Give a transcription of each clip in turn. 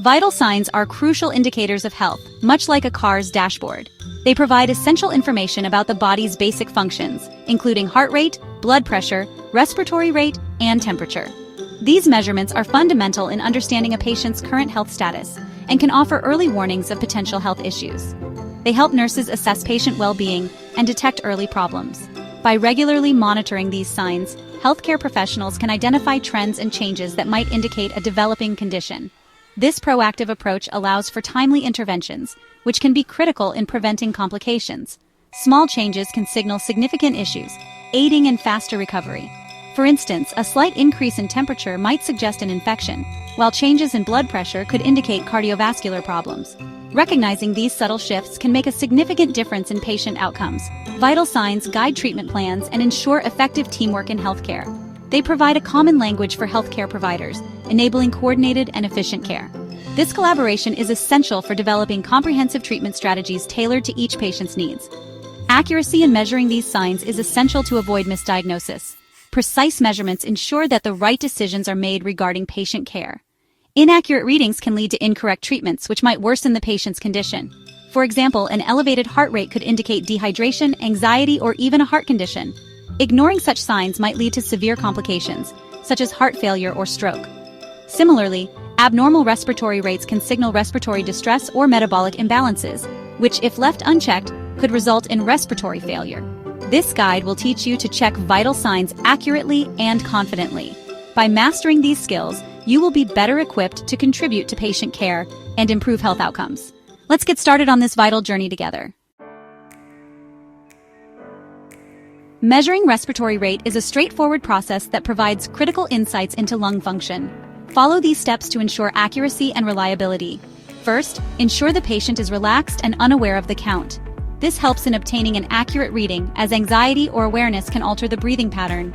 Vital signs are crucial indicators of health, much like a car's dashboard. They provide essential information about the body's basic functions, including heart rate, blood pressure, respiratory rate, and temperature. These measurements are fundamental in understanding a patient's current health status and can offer early warnings of potential health issues. They help nurses assess patient well-being and detect early problems. By regularly monitoring these signs, healthcare professionals can identify trends and changes that might indicate a developing condition. This proactive approach allows for timely interventions, which can be critical in preventing complications. Small changes can signal significant issues, aiding in faster recovery. For instance, a slight increase in temperature might suggest an infection, while changes in blood pressure could indicate cardiovascular problems. Recognizing these subtle shifts can make a significant difference in patient outcomes. Vital signs guide treatment plans and ensure effective teamwork in healthcare. They provide a common language for healthcare providers, enabling coordinated and efficient care. This collaboration is essential for developing comprehensive treatment strategies tailored to each patient's needs. Accuracy in measuring these signs is essential to avoid misdiagnosis. Precise measurements ensure that the right decisions are made regarding patient care. Inaccurate readings can lead to incorrect treatments, which might worsen the patient's condition. For example, an elevated heart rate could indicate dehydration, anxiety, or even a heart condition. Ignoring such signs might lead to severe complications, such as heart failure or stroke. Similarly, abnormal respiratory rates can signal respiratory distress or metabolic imbalances, which, if left unchecked, could result in respiratory failure. This guide will teach you to check vital signs accurately and confidently. By mastering these skills, you will be better equipped to contribute to patient care and improve health outcomes. Let's get started on this vital journey together. Measuring respiratory rate is a straightforward process that provides critical insights into lung function. Follow these steps to ensure accuracy and reliability. First, ensure the patient is relaxed and unaware of the count. This helps in obtaining an accurate reading, as anxiety or awareness can alter the breathing pattern.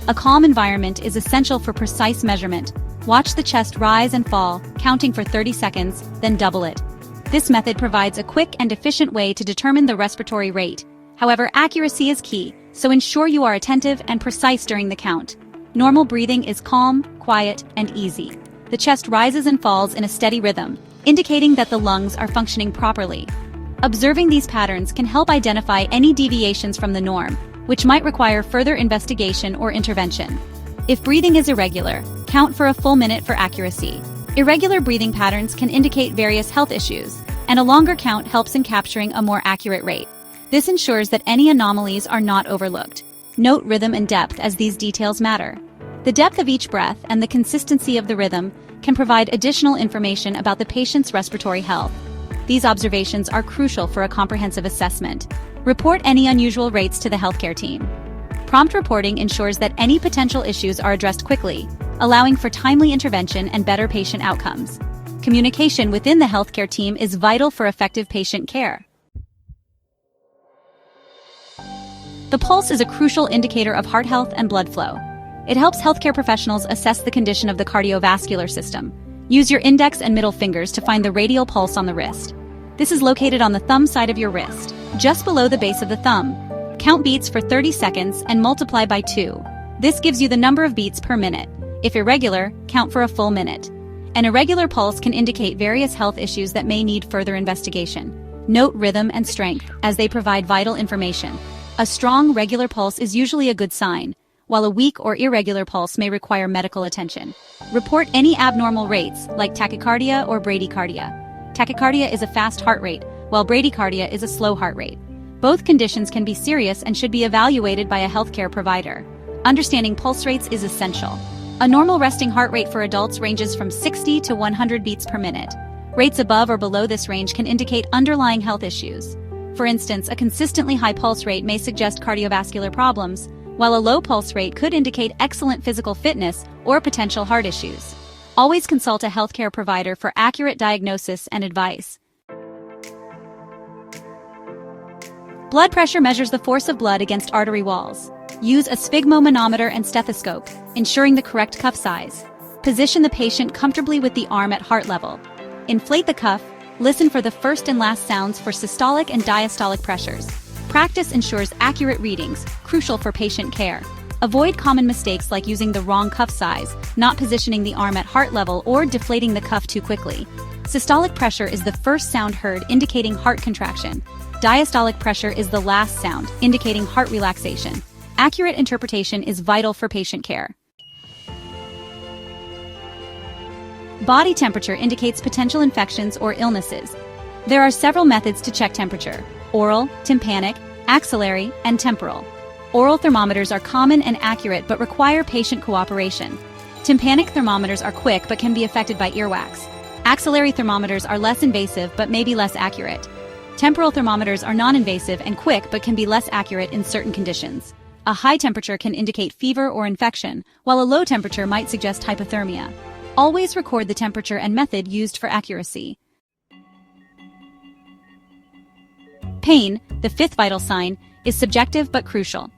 A calm environment is essential for precise measurement. Watch the chest rise and fall, counting for 30 seconds, then double it. This method provides a quick and efficient way to determine the respiratory rate. However, accuracy is key, so ensure you are attentive and precise during the count. Normal breathing is calm, quiet, and easy. The chest rises and falls in a steady rhythm, indicating that the lungs are functioning properly. Observing these patterns can help identify any deviations from the norm, which might require further investigation or intervention. If breathing is irregular, count for a full minute for accuracy. Irregular breathing patterns can indicate various health issues, and a longer count helps in capturing a more accurate rate. This ensures that any anomalies are not overlooked. Note rhythm and depth, as these details matter. The depth of each breath and the consistency of the rhythm can provide additional information about the patient's respiratory health. These observations are crucial for a comprehensive assessment. Report any unusual rates to the healthcare team. Prompt reporting ensures that any potential issues are addressed quickly, allowing for timely intervention and better patient outcomes. Communication within the healthcare team is vital for effective patient care. The pulse is a crucial indicator of heart health and blood flow. It helps healthcare professionals assess the condition of the cardiovascular system. Use your index and middle fingers to find the radial pulse on the wrist. This is located on the thumb side of your wrist, just below the base of the thumb. Count beats for 30 seconds and multiply by 2. This gives you the number of beats per minute. If irregular, count for a full minute. An irregular pulse can indicate various health issues that may need further investigation. Note rhythm and strength, as they provide vital information. A strong, regular pulse is usually a good sign, while a weak or irregular pulse may require medical attention. Report any abnormal rates, like tachycardia or bradycardia. Tachycardia is a fast heart rate, while bradycardia is a slow heart rate. Both conditions can be serious and should be evaluated by a healthcare provider. Understanding pulse rates is essential. A normal resting heart rate for adults ranges from 60 to 100 beats per minute. Rates above or below this range can indicate underlying health issues. For instance, a consistently high pulse rate may suggest cardiovascular problems, while a low pulse rate could indicate excellent physical fitness or potential heart issues. Always consult a healthcare provider for accurate diagnosis and advice. Blood pressure measures the force of blood against artery walls. Use a sphygmomanometer and stethoscope, ensuring the correct cuff size. Position the patient comfortably with the arm at heart level. Inflate the cuff. Listen for the first and last sounds for systolic and diastolic pressures. Practice ensures accurate readings, crucial for patient care. Avoid common mistakes like using the wrong cuff size, not positioning the arm at heart level, or deflating the cuff too quickly. Systolic pressure is the first sound heard, indicating heart contraction. Diastolic pressure is the last sound, indicating heart relaxation. Accurate interpretation is vital for patient care. Body temperature indicates potential infections or illnesses. There are several methods to check temperature: oral, tympanic, axillary, and temporal. Oral thermometers are common and accurate but require patient cooperation. Tympanic thermometers are quick but can be affected by earwax. Axillary thermometers are less invasive but may be less accurate. Temporal thermometers are non-invasive and quick but can be less accurate in certain conditions. A high temperature can indicate fever or infection, while a low temperature might suggest hypothermia. Always record the temperature and method used for accuracy. Pain, the fifth vital sign, is subjective but crucial.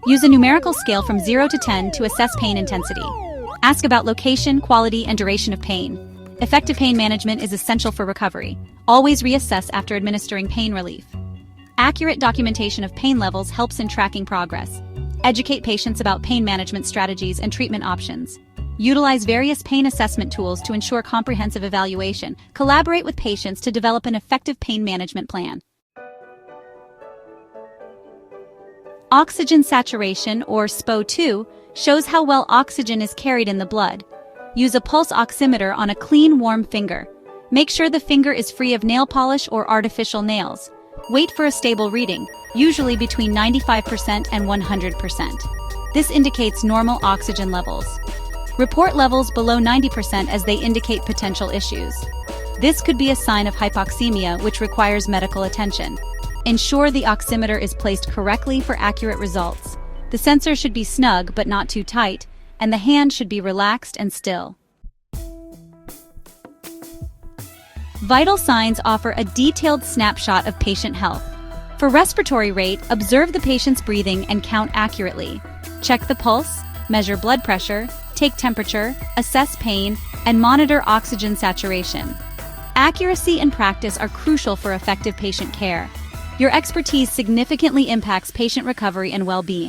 Use a numerical scale from 0 to 10 to assess pain intensity. Ask about location, quality, and duration of pain. Effective pain management is essential for recovery. Always reassess after administering pain relief. Accurate documentation of pain levels helps in tracking progress. Educate patients about pain management strategies and treatment options. Utilize various pain assessment tools to ensure comprehensive evaluation. Collaborate with patients to develop an effective pain management plan. Oxygen saturation, or SpO2, shows how well oxygen is carried in the blood. Use a pulse oximeter on a clean, warm finger. Make sure the finger is free of nail polish or artificial nails. Wait for a stable reading, usually between 95% and 100%. This indicates normal oxygen levels. Report levels below 90% as they indicate potential issues. This could be a sign of hypoxemia, which requires medical attention. Ensure the oximeter is placed correctly for accurate results. The sensor should be snug but not too tight, and the hand should be relaxed and still. Vital signs offer a detailed snapshot of patient health. For respiratory rate, observe the patient's breathing and count accurately. Check the pulse, measure blood pressure, take temperature, assess pain, and monitor oxygen saturation. Accuracy and practice are crucial for effective patient care. Your expertise significantly impacts patient recovery and well-being.